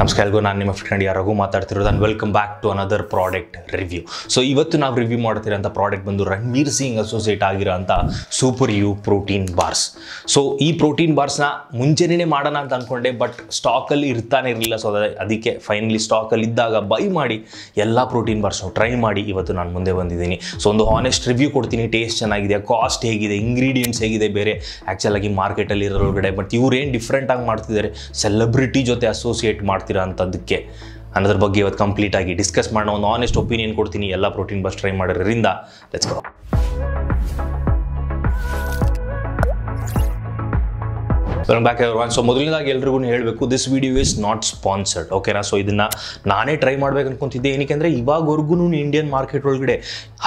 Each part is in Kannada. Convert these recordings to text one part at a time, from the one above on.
ನಮಸ್ಕಾರ ಎಲ್ಲರಿಗೂ, ನಾನು ನಿಮ್ಮ ಫ್ರೆಂಡ್ ರಘು ಮಾತಾಡ್ತಿರೋದು and welcome back to another product review. So ಇವತ್ತು ನಾವು ರಿವ್ಯೂ ಮಾಡ್ತಿರೋಂಥ ಪ್ರಾಡಕ್ಟ್ ಬಂದು ರಣವೀರ್ ಸಿಂಗ್ ಅಸೋಸಿಯೇಟ್ ಆಗಿರೋಂಥ super you protein bars. So ಈ ಪ್ರೋಟೀನ್ ಬಾರ್ಸ್ನ ಮುಂಚೆನೇ ಮಾಡೋಣ ಅಂತ ಅಂದ್ಕೊಂಡೆ, ಬಟ್ ಸ್ಟಾಕಲ್ಲಿ ಇರ್ತಾನೆ ಇರಲಿಲ್ಲ. ಸೊ ಅದಕ್ಕೆ ಫೈನಲಿ ಸ್ಟಾಕಲ್ಲಿ ಇದ್ದಾಗ ಬೈ ಮಾಡಿ ಎಲ್ಲ ಪ್ರೋಟೀನ್ ಬಾರ್ಸ್ನ ಟ್ರೈ ಮಾಡಿ ಇವತ್ತು ನಾನು ಮುಂದೆ ಬಂದಿದ್ದೀನಿ. ಸೊ ಒಂದು ಹಾನೆಸ್ಟ್ ರಿವ್ಯೂ ಕೊಡ್ತೀನಿ. ಟೇಸ್ಟ್ ಚೆನ್ನಾಗಿದೆ, ಕಾಸ್ಟ್ ಹೇಗಿದೆ, ಇಂಗ್ರೀಡಿಯೆಂಟ್ಸ್ ಹೇಗಿದೆ ಬೇರೆ ಆ್ಯಕ್ಚುಲಾಗಿ ಮಾರ್ಕೆಟಲ್ಲಿ ಇರೋಳಗಡೆ, ಬಟ್ ಇವ್ರೇನು ಡಿಫ್ರೆಂಟಾಗಿ ಮಾಡ್ತಿದ್ದಾರೆ, ಸೆಲೆಬ್ರಿಟಿ ಜೊತೆ ಅಸೋಸಿಯೇಟ್ ಮಾಡ್ತಿರೋ ಅಂಥದ್ದಕ್ಕೆ ಅನ್ನೋದ್ರ ಬಗ್ಗೆ ಇವತ್ತು ಕಂಪ್ಲೀಟ್ ಆಗಿ ಡಿಸ್ಕಸ್ ಮಾಡೋಣ. ಒಂದು ಆನೆಸ್ಟ್ ಒಪಿನಿಯನ್ ಕೊಡ್ತೀನಿ ಎಲ್ಲ ಪ್ರೋಟೀನ್ ಬಾರ್ಸ್ ಟ್ರೈ ಮಾಡೋದ್ರಿಂದ. Let's go. Back everyone. So ಮೊದಲನೇದಾಗಿ ಎಲ್ರಿಗೂ ಹೇಳಬೇಕು, this video is not sponsored, ಓಕೆನಾ. ಸೊ ಇದನ್ನು ನಾನೇ ಟ್ರೈ ಮಾಡ್ಬೇಕು ಅನ್ಕೊಂತಿದ್ದೆ. ಏನಕ್ಕೆ ಅಂದರೆ ಇವಾಗವರೆಗೂ ಇಂಡಿಯನ್ ಮಾರ್ಕೆಟ್ ಒಳಗಡೆ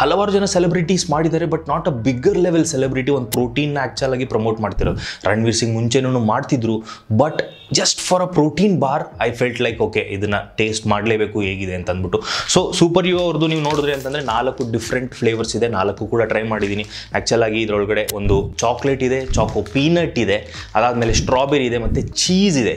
ಹಲವಾರು ಜನ ಸೆಲೆಬ್ರಿಟೀಸ್ ಮಾಡಿದ್ದಾರೆ, but not a bigger level celebrity ಒಂದು ಪ್ರೋಟೀನ್ನ ಆ್ಯಕ್ಚುಲಾಗಿ ಪ್ರಮೋಟ್ ಮಾಡ್ತಿರೋದು. ರಣವೀರ್ ಸಿಂಗ್ ಮುಂಚೆನೂ ಮಾಡ್ತಿದ್ರು, but just for a protein bar I felt like okay ಇದನ್ನು ಟೇಸ್ಟ್ ಮಾಡಲೇಬೇಕು ಹೇಗಿದೆ ಅಂತ ಅಂದ್ಬಿಟ್ಟು. ಸೊ ಸೂಪರ್ ಯು ಅವ್ರದ್ದು ನೀವು ನೋಡಿದ್ರಿ ಅಂತಂದರೆ 4 ಡಿಫ್ರೆಂಟ್ ಫ್ಲೇವರ್ಸ್ ಇದೆ, 4 ಕೂಡ ಟ್ರೈ ಮಾಡಿದ್ದೀನಿ. ಆ್ಯಕ್ಚುಲಾಗಿ ಇದರೊಳಗಡೆ ಒಂದು ಚಾಕ್ಲೇಟ್ ಇದೆ, ಚಾಕೋ ಪೀನಟ್ ಇದೆ, ಅದಾದಮೇಲೆ ಸ್ಟ್ರಾಬೆರಿ ಇದೆ ಮತ್ತು ಚೀಸ್ ಇದೆ.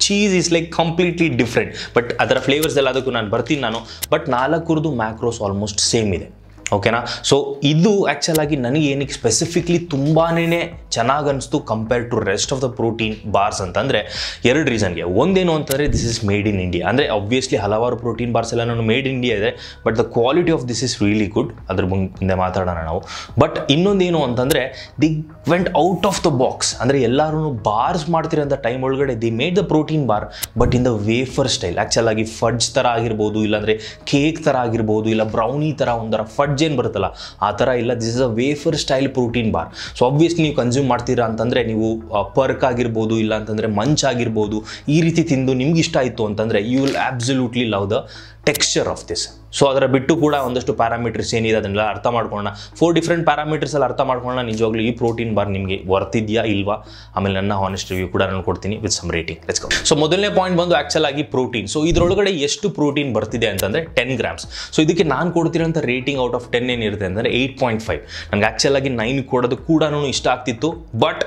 Cheese is like completely different, but ಅದರ ಫ್ಲೇವರ್ಸ್ ಎಲ್ಲ ಅದಕ್ಕೂ ನಾನು ಬರ್ತೀನಿ ನಾನು. ಬಟ್ 4 ಮ್ಯಾಕ್ರೋಸ್ ಆಲ್ಮೋಸ್ಟ್ ಸೇಮ್ ಇದೆ, ಓಕೆನಾ. ಸೊ ಇದು ಆ್ಯಕ್ಚುಲಾಗಿ ನನಗೆ ಏನಕ್ಕೆ ಸ್ಪೆಸಿಫಿಕ್ಲಿ ತುಂಬಾ ಚೆನ್ನಾಗಿ ಅನಿಸ್ತು compare to rest of the protein bars ಅಂತಂದರೆ 2 ರೀಸನ್ಗೆ. ಒಂದೇನು ಅಂತಂದರೆ this is made in India. ಅಂದರೆ ಆಬ್ವಿಯಸ್ಲಿ ಹಲವಾರು ಪ್ರೋಟೀನ್ ಬಾರ್ಸ್ ಎಲ್ಲ ನಾನು ಮೇಡ್ ಇನ್ ಇಂಡಿಯಾ ಇದೆ, but the quality of this is really good. ಅದ್ರ ಮುಂದೆ ಮಾತಾಡೋಣ ನಾವು. ಬಟ್ ಇನ್ನೊಂದೇನು ಅಂತಂದರೆ the went out of the box. ಅಂದರೆ ಎಲ್ಲರೂ ಬಾರ್ಸ್ ಮಾಡ್ತಿರೋಂಥ ಟೈಮ್ ಒಳಗಡೆ the made the protein bar but in the wafer style. ಆ್ಯಕ್ಚುಲಾಗಿ fudge ಥರ ಆಗಿರ್ಬೋದು, ಇಲ್ಲಾಂದರೆ ಕೇಕ್ ಥರ ಆಗಿರ್ಬೋದು, ಇಲ್ಲ ಬ್ರೌನಿ ಥರ ಒಂಥರ ಫಡ್ಜ್ ಏನು ಬರುತ್ತಲ್ಲ ಆ ಥರ ಇಲ್ಲ. This is a wafer style protein bar. So obviously ನೀವು ಕನ್ಸ್ಯೂಮ್ ಮಾಡ್ತೀರಾ ಅಂತಂದರೆ ನೀವು ಪರ್ಕ್ ಆಗಿರ್ಬೋದು, ಇಲ್ಲ ಅಂತಂದರೆ ಮಂಚ್ ಆಗಿರ್ಬೋದು, ಈ ರೀತಿ ತಿಂದು ನಿಮ್ಗೆ ಇಷ್ಟ ಆಯಿತು ಅಂತಂದರೆ you will absolutely love the texture of this. So ಅದರ ಬಿಟ್ಟು ಕೂಡ ಒಂದಷ್ಟು ಪ್ಯಾರಾಮೀಟರ್ಸ್ ಏನಿದೆ ಅದನ್ನೆಲ್ಲ ಅರ್ಥ ಮಾಡ್ಕೊಳ್ಳೋಣ. 4 ಡಿಫ್ರೆಂಟ್ ಪ್ಯಾರಾಮೀಟರ್ಸಲ್ಲಿ ಅರ್ಥ ಮಾಡ್ಕೊಳ್ಳೋಣ ನಿಜವಾಗ್ಲೂ ಈ ಪ್ರೋಟೀನ್ ಬಾರ್ ನಿಮಗೆ ವರ್ತಿದೆಯಾ ಇಲ್ವಾ. ಆಮೇಲೆ ನನ್ನ ಹಾನೆಸ್ಟ್ ರಿವ್ಯೂ ಕೂಡ ನಾನು ಕೊಡ್ತೀನಿ with some rating. Let's go. So ಮೊದಲನೇ ಪಾಯಿಂಟ್ ಬಂದು ಆ್ಯಕ್ಚುಲಾಗಿ ಪ್ರೋಟೀನ್. ಸೊ ಇದರೊಳಗಡೆ ಎಷ್ಟು ಪ್ರೋಟೀನ್ ಬರ್ತಿದೆ ಅಂತಂದರೆ 10 ಗ್ರಾಮ್ಸ್. ಸೊ ಇದಕ್ಕೆ ನಾನು ಕೊಡ್ತಿರೋಂಥ ರೇಟಿಂಗ್ ಔಟ್ ಆಫ್ 10 ಏನಿರುತ್ತೆ ಅಂದರೆ 8.5. ನನಗೆ ಆ್ಯಕ್ಚುಲಾಗಿ 9 ಕೊಡೋದು ಕೂಡ ಇಷ್ಟ ಆಗ್ತಿತ್ತು, ಬಟ್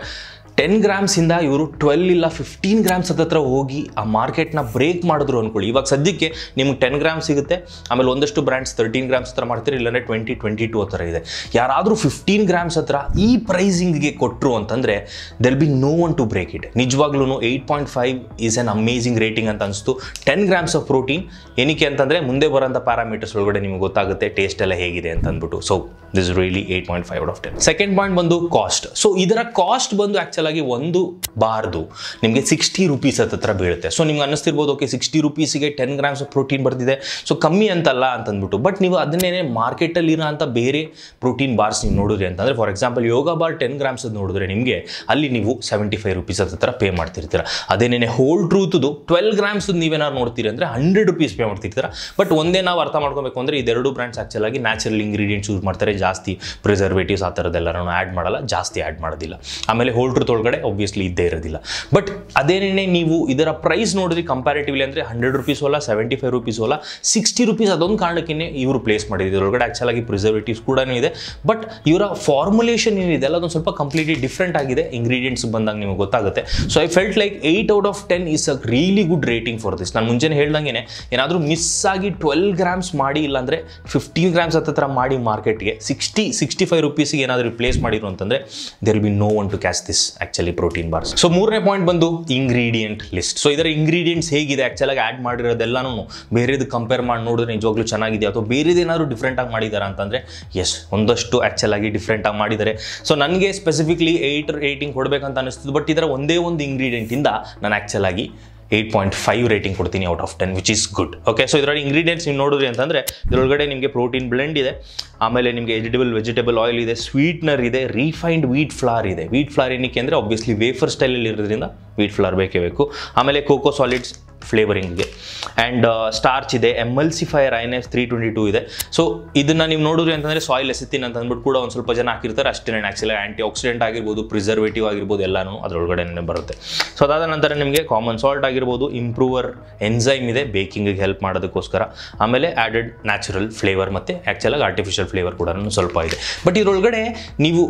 10 ಗ್ರಾಮ್ಸಿಂದ ಇವರು 12 ಇಲ್ಲ 15 ಗ್ರಾಮ್ಸ್ ಹತ್ರ ಹೋಗಿ ಆ ಮಾರ್ಕೆಟ್ನ ಬ್ರೇಕ್ ಮಾಡಿದ್ರು ಅಂದ್ಕೊಳ್ಳಿ. ಇವಾಗ ಸದ್ಯಕ್ಕೆ ನಿಮ್ಗೆ 10 ಗ್ರಾಮ್ಸ್ ಸಿಗುತ್ತೆ, ಆಮೇಲೆ ಒಂದಷ್ಟು ಬ್ರ್ಯಾಂಡ್ಸ್ 13 ಗ್ರಾಮ್ಸ್ ಹತ್ರ ಮಾಡ್ತಾರೆ, ಇಲ್ಲಾಂದರೆ 20-22 ಆ ಥರ ಇದೆ. ಯಾರಾದರೂ 15 ಗ್ರಾಮ್ಸ್ ಹತ್ರ ಈ ಪ್ರೈಸಿಂಗ್ಗೆ ಕೊಟ್ಟರು ಅಂತಂದರೆ they'll be no one to break it. ನಿಜವಾಗ್ಲೂ 8.5 ಈಸ್ ಆನ್ ಅಮೇಜಿಂಗ್ ರೇಟಿಂಗ್ ಅಂತ ಅನಿಸ್ತು. 10 ಗ್ರಾಮ್ಸ್ ಆಫ್ ಪ್ರೋಟೀನ್ ಏನಕ್ಕೆ ಅಂತಂದರೆ ಮುಂದೆ ಬರೋಂಥ ಪ್ಯಾರಾಮೀಟರ್ಸ್ ಒಳಗಡೆ ನಿಮ್ಗೆ ಗೊತ್ತಾಗುತ್ತೆ ಟೇಸ್ಟ್ ಎಲ್ಲ ಹೇಗಿದೆ ಅಂತ ಅಂದ್ಬಿಟ್ಟು. So this really 8.5 out of 10. Second point ಬಂದು ಕಾಸ್ಟ್. ಸೊ ಇದರ ಕಾಸ್ಟ್ ಬಂದು ಆ್ಯಕ್ಚುಲಾಗಿ ಒಂದು ಬಾರ್ದು ನಿಮಗೆ 60 ರೂಪೀಸ್ ಹತ್ರ ಬೀಳುತ್ತೆ. ಸೊ ನಿಮ್ಗೆ ಅನ್ನಿಸ್ತಿರ್ಬೋದು ಓಕೆ 60 ರೂಪೀಸಿಗೆ 10 ಗ್ರಾಮ್ಸ್ ಆಫ್ ಪ್ರೋಟೀನ್ ಬರ್ತಿದೆ, ಸೊ ಕಮ್ಮಿ ಅಂತಲ್ಲ ಅಂತಂದ್ಬಿಟ್ಟು. ಬಟ್ ನೀವು ಅದನ್ನೇ ಮಾರ್ಕೆಟಲ್ಲಿರೋ ಅಂಥ ಬೇರೆ ಪ್ರೋಟೀನ್ ಬಾರ್ಸ್ ನೀವು ನೋಡಿದ್ರಿ ಅಂತಂದರೆ for example yoga bar 10 grams ನೋಡಿದ್ರೆ ನಿಮಗೆ ಅಲ್ಲಿ ನೀವು 75 ರೂಪೀಸ್ ಹತ್ರ ಪೇ ಮಾಡ್ತಿರ್ತೀರ. ಅದೇನೇ ಹೋಲ್ ಟ್ರೂತ್ದು 12 ಗ್ರಾಮ್ಸ್ ನೀವೇನಾದ್ರು ನೋಡ್ತೀರಿ ಅಂದರೆ 100 ರೂಪೀಸ್ ಪೇ ಮಾಡ್ತಿರ್ತೀರ. ಬಟ್ ಒಂದೇ ನಾವು ಅರ್ಥ ಮಾಡ್ಕೋಬೇಕು ಅಂದರೆ ಇದೆರಡು ಬ್ರ್ಯಾಂಡ್ಸ್ ಆ್ಯಕ್ಚುಲಾಗಿ ನ್ಯಾಚುರಲ್ ಇಂಗ್ರೀಡಿಯೆಂಟ್ಸ್ ಯೂಸ್ ಮಾಡ್ತಾರೆ, ಜಾಸ್ತಿ ಪ್ರಿಸರ್ವೇಟಿವ್ಸ್ ಆ ಥರದ್ದೆಲ್ಲರೂ ಆ್ಯಡ್ ಮಾಡಲ್ಲ, ಜಾಸ್ತಿ ಆ್ಯಡ್ ಮಾಡೋದಿಲ್ಲ. ಆಮೇಲೆ ಹೋಲ್ ಟ್ರೂತ್ ಒಳಗಡೆ ಆಬ್ವಿಯಸ್ಲಿ ಇದ್ದೇ ಇರೋದಿಲ್ಲ. ಬಟ್ ಅದೇನೇ ನೀವು ಇದರ ಪ್ರೈಸ್ ನೋಡಿದ್ರಿ ಕಂಪ್ಯಾರಿಟಿವ್ಲಿ ಅಂದರೆ 100 ರೂಪೀಸ್ ಅಲ್ಲ, 75 ರೂಪೀಸ್ ಅಲ್ಲ, 60 ರೂಪೀಸ್. ಅದೊಂದು ಕಾರಣಕ್ಕೆ ಇವರು ಪ್ಲೇಸ್ ಮಾಡಿದ್ರು. ಇದರೊಳಗಡೆ ಆ್ಯಕ್ಚುಲಾಗಿ ಪ್ರಿಸರ್ವೇಟಿವ್ಸ್ ಕೂಡ ಇದೆ, ಬಟ್ ಇವರ ಫಾರ್ಮುಲೇಷನ್ ಏನಿದೆ ಅಲ್ಲ ಅದೊಂದು ಸ್ವಲ್ಪ ಕಂಪ್ಲೀಟ್ಲಿ ಡಿಫ್ರೆಂಟ್ ಆಗಿದೆ. ಇಂಗ್ರೀಡಿಯೆಂಟ್ಸ್ ಬಂದಾಗ ನಿಮಗೆ ಗೊತ್ತಾಗುತ್ತೆ. So I felt like 8 out of 10 is a really good rating for this. ನಾನು ಮುಂಚೆನೇ ಹೇಳ್ದಂಗೆ ಏನಾದರೂ ಮಿಸ್ ಆಗಿ 12 ಗ್ರಾಮ್ಸ್ ಮಾಡಿ, ಇಲ್ಲಾಂದರೆ 15 ಗ್ರಾಮ್ಸ್ ಹತ್ರ ಮಾಡಿ ಮಾರ್ಕೆಟ್ಗೆ 60-65 ರೂಪೀಸಿಗೆ ಏನಾದರೂ ರಿಪ್ಲೇಸ್ ಮಾಡಿದ್ರು ಅಂತಂದರೆ there will be no one to catch this actually protein bars. So ಮೂರನೇ ಪಾಯಿಂಟ್ ಬಂದು ಇಂಗ್ರೀಡಿಯೆಂಟ್ ಲಿಸ್ಟ್. ಸೊ ಇದರ ಇಂಗ್ರೀಡಿಯೆಂಟ್ಸ್ ಹೇಗಿದೆ ಆ್ಯಕ್ಚುಲಾಗಿ ಆ್ಯಡ್ ಮಾಡಿರೋದೆಲ್ಲನೂ ಬೇರೆದು ಕಂಪೇರ್ ಮಾಡಿ ನೋಡಿದ್ರೆ ನಿಜವಾಗ್ಲೂ ಚೆನ್ನಾಗಿದೆ, ಅಥವಾ ಬೇರೆದೇನಾದ್ರು ಡಿಫ್ರೆಂಟಾಗಿ ಮಾಡಿದ್ದಾರೆ ಅಂತಂದರೆ ಎಸ್ ಒಂದಷ್ಟು ಆ್ಯಕ್ಚುಲಾಗಿ ಡಿಫ್ರೆಂಟಾಗಿ ಮಾಡಿದ್ದಾರೆ. ಸೊ ನನಗೆ ಸ್ಪೆಸಿಫಿಕ್ಲಿ 8 ರೇಟಿಂಗ್ ಕೊಡಬೇಕಂತ ಅನಿಸ್ತಿದ್ದು, ಬಟ್ ಇದರ ಒಂದೇ ಒಂದು ಇಂಗ್ರೀಡಿಯೆಂಟಿಂದ ನಾನು ಆ್ಯಕ್ಚುಲಾಗಿ 8.5 ರೇಟಿಂಗ್ ಕೊಡ್ತೀನಿ out of 10 which is good. Okay. So ಇದರಲ್ಲಿ ಇಂಗ್ರೀಡಿಯೆಂಟ್ಸ್ ನೀವು ನೋಡಿದ್ರಿ ಅಂತಂದರೆ ಇದರೊಳಗಡೆ ನಿಮಗೆ ಪ್ರೋಟೀನ್ ಬ್ಲೆಂಡ್ ಇದೆ, ಆಮೇಲೆ ನಿಮಗೆ ವೆಜಿಟೇಬಲ್ ಆಯಿಲ್ ಇದೆ, ಸ್ವೀಟ್ನರ್ ಇದೆ, ರೀಫೈನ್ಡ್ ವೀಟ್ ಫ್ಲಾರ್ ಇದೆ. ವೀಟ್ ಫ್ಲಾರ್ ಏನಕ್ಕೆ ಅಂದರೆ ಆಬ್ವಿಯಸ್ಲಿ ವೇಫರ್ ಸ್ಟೈಲಲ್ಲಿ ಇರೋದ್ರಿಂದ ವೀಟ್ ಫ್ಲಾರ್ ಬೇಕೇ ಬೇಕು. ಆಮೇಲೆ ಕೋಕೋ ಸಾಲಿಡ್ಸ್ ಫ್ಲೇವರಿಂಗ್ಗೆ, ಆ್ಯಂಡ್ ಸ್ಟಾರ್ಚ್ ಇದೆ, ಎಮಲ್ಸಿಫೈಯರ್ INF 322 ಇದೆ. ಸೊ ಇದನ್ನು ನೀವು ನೋಡಿದ್ರಿ ಅಂತಂದರೆ ಸಾಯಿಲ್ ಎಸಿತಿನ್ ಅಂತ ಅಂದ್ಬಿಟ್ಟು ಕೂಡ ಒಂದು ಸ್ವಲ್ಪ ಜನ ಹಾಕಿರ್ತಾರೆ ಅಷ್ಟೇ. ಆ್ಯಕ್ಚುಲಿ ಆ್ಯಂಟಿ ಆಕ್ಸಿಡೆಂಟ್ ಆಗಿರ್ಬೋದು, ಪ್ರಿಸರ್ವೇಟಿವ್ ಆಗಿರ್ಬೋದು, ಎಲ್ಲನೂ ಅದರೊಳಗಡೆ ಬರುತ್ತೆ. ಸೊ ಅದಾದ ನಂತರ ನಿಮಗೆ ಕಾಮನ್ ಸಾಲ್ಟ್ ಆಗಿರ್ಬೋದು, ಇಂಪ್ರೂವರ್ ಎನ್ಸೈಮ್ ಇದೆ ಬೇಕಿಂಗಿಗೆ ಹೆಲ್ಪ್ ಮಾಡೋದಕ್ಕೋಸ್ಕರ, ಆಮೇಲೆ ಆ್ಯಡೆಡ್ ನ್ಯಾಚುರಲ್ ಫ್ಲೇವರ್ ಮತ್ತು ಆ್ಯಕ್ಚುಲಾಗಿ ಆರ್ಟಿಫಿಷಿಯಲ್ ಫ್ಲೇವರ್ ಕೂಡ ಸ್ವಲ್ಪ ಇದೆ. ಬಟ್ ಇದರೊಳಗಡೆ ನೀವು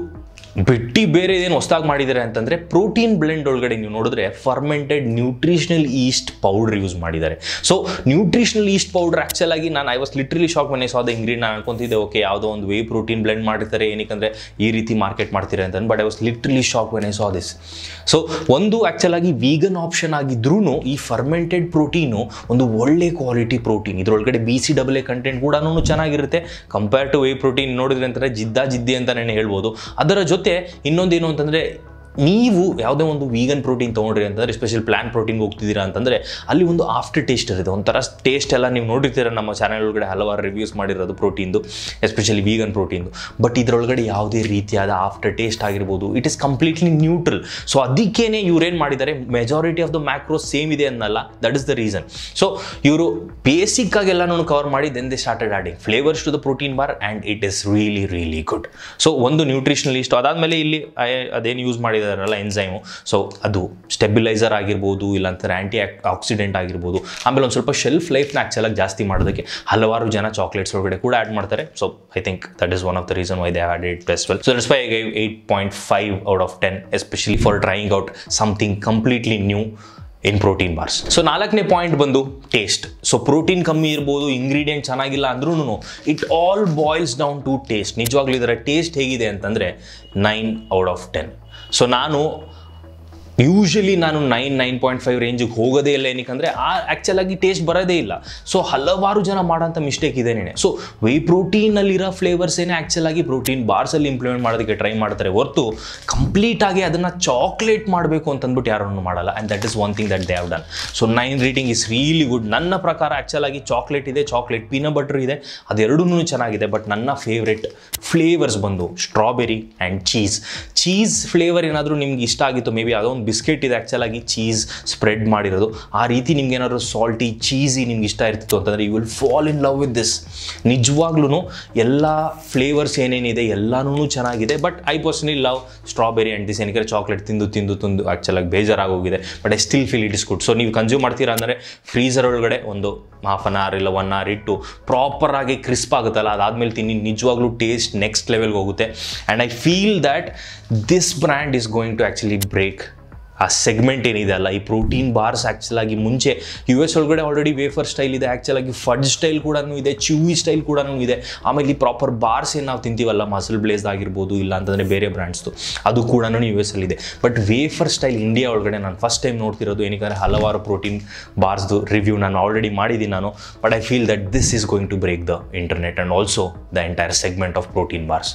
ಬಿಟ್ಟು ಬೇರೆ ಏನು ಹೊಸದಾಗಿ ಮಾಡಿದ್ದಾರೆ ಅಂತಂದರೆ ಪ್ರೋಟೀನ್ ಬ್ಲೆಂಡ್ ಒಳಗಡೆ ನೀವು ನೋಡಿದ್ರೆ fermented nutritional yeast powder use ಮಾಡಿದ್ದಾರೆ. So nutritional yeast powder actual ಆಗಿ ನಾನು I was literally shock when I saw the ingredient. ನಾನು ಅನ್ಕೊಂತಿದ್ದೆ ಓಕೆ ಯಾವುದೋ ಒಂದು ವೇ ಪ್ರೋಟೀನ್ ಬ್ಲೆಂಡ್ ಮಾಡಿರ್ತಾರೆ, ಏನಕ್ಕೆ ಈ ರೀತಿ ಮಾರ್ಕೆಟ್ ಮಾಡ್ತಾರೆ ಅಂತ. But I was literally shock when I saw this. So ಒಂದು ಆ್ಯಕ್ಚುಲ್ ಆಗಿ ವೀಗನ್ ಆಪ್ಷನ್ ಆಗಿದ್ರೂ ಈ ಫರ್ಮೆಂಟೆಡ್ ಪ್ರೋಟೀನು ಒಂದು ಒಳ್ಳೆ ಕ್ವಾಲಿಟಿ ಪ್ರೋಟೀನ್. ಇದರೊಳಗಡೆ BCAA ಕಂಟೆಂಟ್ ಕೂಡ ಚೆನ್ನಾಗಿರುತ್ತೆ ಕಂಪೇರ್ ಟು ವೇ ಪ್ರೋಟೀನ್. ನೋಡಿದ್ರೆ ಅಂತಾರೆ ಜಿದ್ದಿ ಅಂತಲೇ ಹೇಳ್ಬೋದು. ಅದರ ಜೊತೆ ಇನ್ನೊಂದೇನು ಅಂತಂದರೆ, ನೀವು ಯಾವುದೇ ಒಂದು ವೀಗನ್ ಪ್ರೋಟೀನ್ ತೊಗೊಂಡ್ರಿ ಅಂತಂದರೆ, ಸ್ಪೆಷಲ್ ಪ್ಲಾಂಟ್ ಪ್ರೋಟೀನ್ಗೆ ಹೋಗ್ತಿದ್ದೀರಾ ಅಂತಂದರೆ ಅಲ್ಲಿ ಒಂದು ಆಫ್ಟರ್ ಟೇಸ್ಟ್ ಇರುತ್ತೆ, ಒಂಥರ ಟೇಸ್ಟ್ ಎಲ್ಲ ನೀವು ನೋಡಿರ್ತೀರ ನಮ್ಮ ಚಾನಲ್ ಒಳಗಡೆ ಹಲವಾರು ರಿವ್ಯೂಸ್ ಮಾಡಿರೋದು ಪ್ರೋಟೀನ್ದು, ಎಸ್ಪೆಷಲಿ ವೀಗನ್ ಪ್ರೋಟೀನ್ದು. ಬಟ್ ಇದರೊಳಗಡೆ ಯಾವುದೇ ರೀತಿಯಾದ ಆಫ್ಟರ್ ಟೇಸ್ಟ್ ಆಗಿರ್ಬೋದು, it is completely neutral. So ಅದಕ್ಕೇನೆ ಇವ್ರೇನು ಮಾಡಿದ್ದಾರೆ, majority of the macros same ಇದೆ ಅನ್ನಲ್ಲ, that is the reason. So ಇವರು ಬೇಸಿಕ್ ಆಗಿ ಎಲ್ಲನೂ ಕವರ್ ಮಾಡಿ then they started adding flavours to the protein bar and it is really good. So ಒಂದು ನ್ಯೂಟ್ರಿಷನಲಿಸ್ಟ್ ಅದಾದಮೇಲೆ ಇಲ್ಲಿ ಅದೇನು ಯೂಸ್ ಮಾಡಿದಾರಲ್ಲ ಎನ್ಸೈಮು, ಸೊ ಅದು ಸ್ಟೆಬಿಲೈಸರ್ ಆಗಿರ್ಬೋದು, ಇಲ್ಲಾಂತಾರೆ ಆ್ಯಂಟಿ ಆಕ್ಸಿಡೆಂಟ್ ಆಗಿರ್ಬೋದು. ಆಮೇಲೆ ಒಂದು ಸ್ವಲ್ಪ ಶೆಲ್ಫ್ ಲೈಫ್ನ ಆ್ಯಕ್ಚುಲಾಗಿ ಜಾಸ್ತಿ ಮಾಡೋದಕ್ಕೆ ಹಲವಾರು ಜನ ಚಾಕ್ಲೇಟ್ಸ್ ಒಳಗಡೆ ಕೂಡ ಆ್ಯಡ್ ಮಾಡ್ತಾರೆ. So I think that is one of the reason why they add it best well. So that's why I gave 8.5 out of 10 especially for trying out something completely new in protein bars. So 4ನೇ ಪಾಯಿಂಟ್ ಬಂದು ಟೇಸ್ಟ್. ಸೊ ಪ್ರೋಟೀನ್ ಕಮ್ಮಿ ಇರ್ಬೋದು, ಇಂಗ್ರೀಡಿಯೆಂಟ್ ಚೆನ್ನಾಗಿಲ್ಲ ಅಂದ್ರೂ it all boils down to taste. ನಿಜವಾಗ್ಲೂ ಇದರ ಟೇಸ್ಟ್ ಹೇಗಿದೆ ಅಂತಂದರೆ 9 ಔಟ್ ಆಫ್ 10. ಸೊ ಯೂಶಲಿ ನಾನು 9.5 ರೇಂಜಿಗೆ ಹೋಗೋದೇ ಇಲ್ಲ. ಏನಕ್ಕೆ ಆ್ಯಕ್ಚುಲಾಗಿ ಟೇಸ್ಟ್ ಬರೋದೇ ಇಲ್ಲ. ಸೊ ಹಲವಾರು ಜನ ಮಾಡೋಂಥ ಮಿಸ್ಟೇಕ್ ಇದೇನೇ. ಸೊ ವೇ ಪ್ರೋಟೀನಲ್ಲಿರೋ ಫ್ಲೇವರ್ಸ್ ಏನೇ ಆ್ಯಕ್ಚುಲಾಗಿ ಪ್ರೋಟೀನ್ ಬಾರ್ಸಲ್ಲಿ ಇಂಪ್ಲಿಮೆಂಟ್ ಮಾಡೋದಕ್ಕೆ ಟ್ರೈ ಮಾಡ್ತಾರೆ ಹೊರತು ಕಂಪ್ಲೀಟಾಗಿ ಅದನ್ನು ಚಾಕ್ಲೇಟ್ ಮಾಡಬೇಕು ಅಂತಂದ್ಬಿಟ್ಟು ಯಾರನ್ನು ಮಾಡಲ್ಲ. And that is one thing that they have done. So 9 rating is really good. ನನ್ನ ಪ್ರಕಾರ ಆ್ಯಕ್ಚುಲಾಗಿ ಚಾಕ್ಲೇಟ್ ಇದೆ, ಚಾಕ್ಲೇಟ್ ಪೀನಟ್ ಬಟರ್ ಇದೆ, ಅದೆರಡೂ ಚೆನ್ನಾಗಿದೆ. ಬಟ್ ನನ್ನ ಫೇವ್ರೆಟ್ ಫ್ಲೇವರ್ಸ್ ಬಂದು ಸ್ಟ್ರಾಬೆರಿ ಆ್ಯಂಡ್ ಚೀಸ್ ಫ್ಲೇವರ್ ಏನಾದರೂ ನಿಮ್ಗೆ ಇಷ್ಟ ಆಗಿತ್ತು, ಮೇ ಬಿ ಅದೊಂದು ಬಿಸ್ಕೆಟ್ ಇದೆ ಆ್ಯಕ್ಚುಲಾಗಿ ಚೀಸ್ ಸ್ಪ್ರೆಡ್ ಮಾಡಿರೋದು. ಆ ರೀತಿ ನಿಮ್ಗೆ ಏನಾದ್ರು ಸಾಲ್ಟಿ ಚೀಸಿ ನಿಮ್ಗೆ ಇಷ್ಟ ಇರ್ತಿತ್ತು ಅಂತಂದರೆ you will fall in love with this. ನಿಜವಾಗ್ಲೂ ಎಲ್ಲ ಫ್ಲೇವರ್ಸ್ ಏನೇನಿದೆ ಎಲ್ಲನೂ ಚೆನ್ನಾಗಿದೆ. But I personally love strawberry and this. ಏನಕ್ಕೆ ಚಾಕ್ಲೇಟ್ ತಿಂದು ಆ್ಯಕ್ಚುಲಾಗಿ ಬೇಜಾರಾಗೋಗಿದೆ. But I still feel it is good. So ನೀವು ಕನ್ಸ್ಯೂಮ್ ಮಾಡ್ತೀರಾ ಅಂದರೆ ಫ್ರೀಸರ್ ಒಳಗಡೆ ಒಂದು ಹಾಫ್ ಅನ್ ಅವರ್ ಇಲ್ಲ 1 ಅವರ್ ಇಟ್ಟು ಪ್ರಾಪರಾಗಿ ಕ್ರಿಸ್ಪ್ ಆಗುತ್ತಲ್ಲ, ಅದಾದಮೇಲೆ ತಿನ್ನಿ. ನಿಜವಾಗ್ಲೂ ಟೇಸ್ಟ್ ನೆಕ್ಸ್ಟ್ ಲೆವೆಲ್ಗೆ ಹೋಗುತ್ತೆ. And I feel that this brand is going to actually break ಆ ಸೆಗ್ಮೆಂಟ್ ಏನಿದೆ ಅಲ್ಲ, ಈ ಪ್ರೋಟೀನ್ ಬಾರ್ಸ್ ಆ್ಯಕ್ಚುಲಾಗಿ ಮುಂಚೆ US ಒಳಗಡೆ ಆಲ್ರೆಡಿ ವೇಫರ್ ಸ್ಟೈಲ್ ಇದೆ, ಆ್ಯಕ್ಚುಲಾಗಿ ಫಡ್ ಸ್ಟೈಲ್ ಕೂಡ ಇದೆ, ಚ್ಯೂವಿ ಸ್ಟೈಲ್ ಕೂಡ ಇದೆ. ಆಮೇಲೆ ಈ ಪ್ರಾಪರ್ ಬಾರ್ಸ್ ಏನು ನಾವು ತಿಂತೀವಲ್ಲ, ಮಸಲ್ ಬ್ಲೇಸ್ ಆಗಿರ್ಬೋದು, ಇಲ್ಲ ಅಂತಂದರೆ ಬೇರೆ ಬ್ರ್ಯಾಂಡ್ಸ್ದು, ಅದು ಕೂಡ US ಇದೆ. ಬಟ್ ವೇಫರ್ ಸ್ಟೈಲ್ ಇಂಡಿಯಾ ಒಳಗಡೆ ನಾನು ಫಸ್ಟ್ ಟೈಮ್ ನೋಡ್ತಿರೋದು. ಏನಕ್ಕೆ ಹಲವಾರು ಪ್ರೋಟೀನ್ ಬಾರ್ಸ್ದು ರಿವ್ಯೂ ನಾನು ಆಲ್ರೆಡಿ ಮಾಡಿದ್ದೀನಿ ನಾನು. But I feel that this is going to break the internet and also the entire segment of protein bars.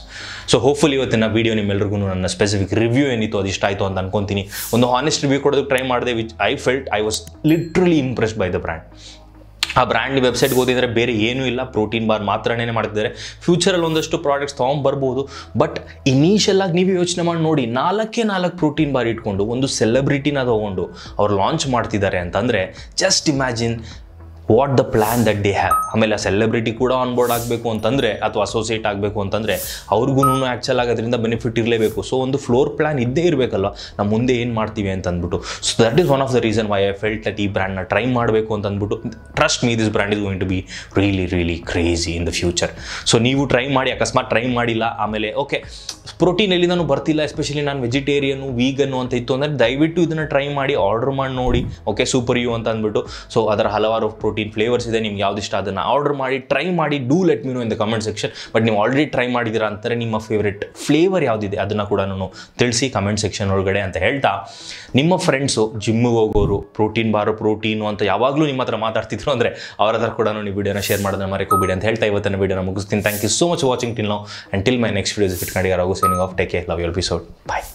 So hopefully ಇವತ್ತಿನ ವೀಡಿಯೋ ನಿಮ್ಮೆಲ್ಲರಿಗೂ ನನ್ನ ಸ್ಪೆಸಿಫಿಕ್ ರಿವ್ಯೂ ಏನಿತ್ತು ಅದು ಇಷ್ಟ ಆಯಿತು ಅಂತ ಅನ್ಕೊತೀನಿ. ಒಂದು ಹಾನೆಸ್ಟ್ ರಿವ್ಯೂ ಕೊಡೋದಕ್ಕೆ ಟ್ರೈ ಮಾಡಿದೆ, which I felt I was literally impressed by the brand. ಆ ಬ್ರ್ಯಾಂಡ್ ವೆಬ್ಸೈಟ್ಗೆ ಓದಿದರೆ ಬೇರೆ ಏನೂ ಇಲ್ಲ, ಪ್ರೋಟೀನ್ ಬಾರ್ ಮಾತ್ರನೇ ಮಾಡ್ತಿದ್ದಾರೆ. ಫ್ಯೂಚರಲ್ಲಿ ಒಂದಷ್ಟು ಪ್ರಾಡಕ್ಟ್ಸ್ ತೊಗೊಂಬರ್ಬೋದು. ಬಟ್ ಇನಿಷಿಯಲ್ ಆಗಿ ನೀವು ಯೋಚನೆ ಮಾಡಿ ನೋಡಿ, 4 ಪ್ರೋಟೀನ್ ಬಾರ್ ಇಟ್ಕೊಂಡು ಒಂದು ಸೆಲೆಬ್ರಿಟಿನ ತೊಗೊಂಡು ಅವ್ರು ಲಾಂಚ್ ಮಾಡ್ತಿದ್ದಾರೆ ಅಂತಂದರೆ just imagine what the plan that they have. ಆಮೇಲೆ ಆ ಸೆಲೆಬ್ರಿಟಿ ಕೂಡ ಆನ್ ಬೋರ್ಡ್ ಆಗಬೇಕು ಅಂತಂದರೆ ಅಥವಾ ಅಸೋಸಿಯೇಟ್ ಆಗಬೇಕು ಅಂತಂದರೆ ಅವ್ರಿಗೂ ಆ್ಯಕ್ಚುಲ್ ಆಗಿ ಅದರಿಂದ ಬೆನಿಫಿಟ್ ಇರಲೇಬೇಕು. ಸೊ ಒಂದು ಫ್ಲೋರ್ ಪ್ಲ್ಯಾನ್ ಇದ್ದೇ ಇರಬೇಕಲ್ವ, ನಾವು ಮುಂದೆ ಏನು ಮಾಡ್ತೀವಿ ಅಂತಂದ್ಬಿಟ್ಟು. So that is one of the reason why I felt that ಈ ಬ್ರ್ಯಾಂಡ್ನ ಟ್ರೈ ಮಾಡಬೇಕು ಅಂತಂದ್ಬಿಟ್ಟು. Trust me, this brand is going to be really crazy in the future. So ನೀವು ಟ್ರೈ ಮಾಡಿ, ಅಕಸ್ಮಾತ್ ಟ್ರೈ ಮಾಡಿಲ್ಲ ಆಮೇಲೆ ಓಕೆ ಪ್ರೋಟೀನ್ ಎಲ್ಲಿ ನಾನು ಬರ್ತಿಲ್ಲ, ಎಸ್ಪೆಷಲಿ ನಾನು ವೆಜಿಟೇರಿಯನು ವೀಗನ್ನು ಅಂತ ಇತ್ತು ಅಂದರೆ ದಯವಿಟ್ಟು ಇದನ್ನು ಟ್ರೈ ಮಾಡಿ, ಆರ್ಡರ್ ಮಾಡಿ ನೋಡಿ. ಓಕೆ ಸೂಪರ್ ಯು ಅಂತ ಅಂದ್ಬಿಟ್ಟು. ಸೊ ಅದರ ಹಲವಾರು ಪ್ರೋಟೀನ್ ಫ್ಲೇವರ್ಸ್ ಇದೆ, ನಿಮ್ಗೆ ಯಾವುದಿಷ್ಟ ಅದನ್ನು ಆರ್ಡರ್ ಮಾಡಿ ಟ್ರೈ ಮಾಡಿ. Do let me know in the comment section. But ನೀವು ಆಲ್ರೆಡಿ ಟ್ರೈ ಮಾಡಿದ್ದೀರಾ ಅಂತಾರೆ ನಿಮ್ಮ ಫೇವ್ರೆಟ್ ಫ್ಲೇವರ್ ಯಾವುದಿದೆ ಅದನ್ನು ಕೂಡ ತಿಳಿಸಿ ಕಮೆಂಟ್ ಸೆಕ್ಷನ್ ಒಳಗಡೆ ಅಂತ ಹೇಳ್ತಾ, ನಿಮ್ಮ ಫ್ರೆಂಡ್ಸು ಜಿಮ್ಮಿಗೆ ಹೋಗೋರು ಪ್ರೋಟೀನು ಅಂತ ಯಾವಾಗಲೂ ನಿಮ್ಮ ಹತ್ರ ಮಾತಾಡ್ತಿದ್ರು ಅಂದರೆ ಅವ್ರ ಹತ್ರ ಕೂಡ ನೀವು ವಿಡಿಯೋನ ಶೇರ್ ಮಾಡೋದನ್ನ ಮರೆಕೋಬೇಡಿ ಅಂತ ಹೇಳ್ತಾ ಇವತ್ತಿನ ವಿಡಿಯೋನ ಮುಗಿಸ್ತೀನಿ. Thank you so much watching till now and till my next videos. It ಕಂಡಿಗಾರಾಗು signing off. Take care, love you all, peace out, bye.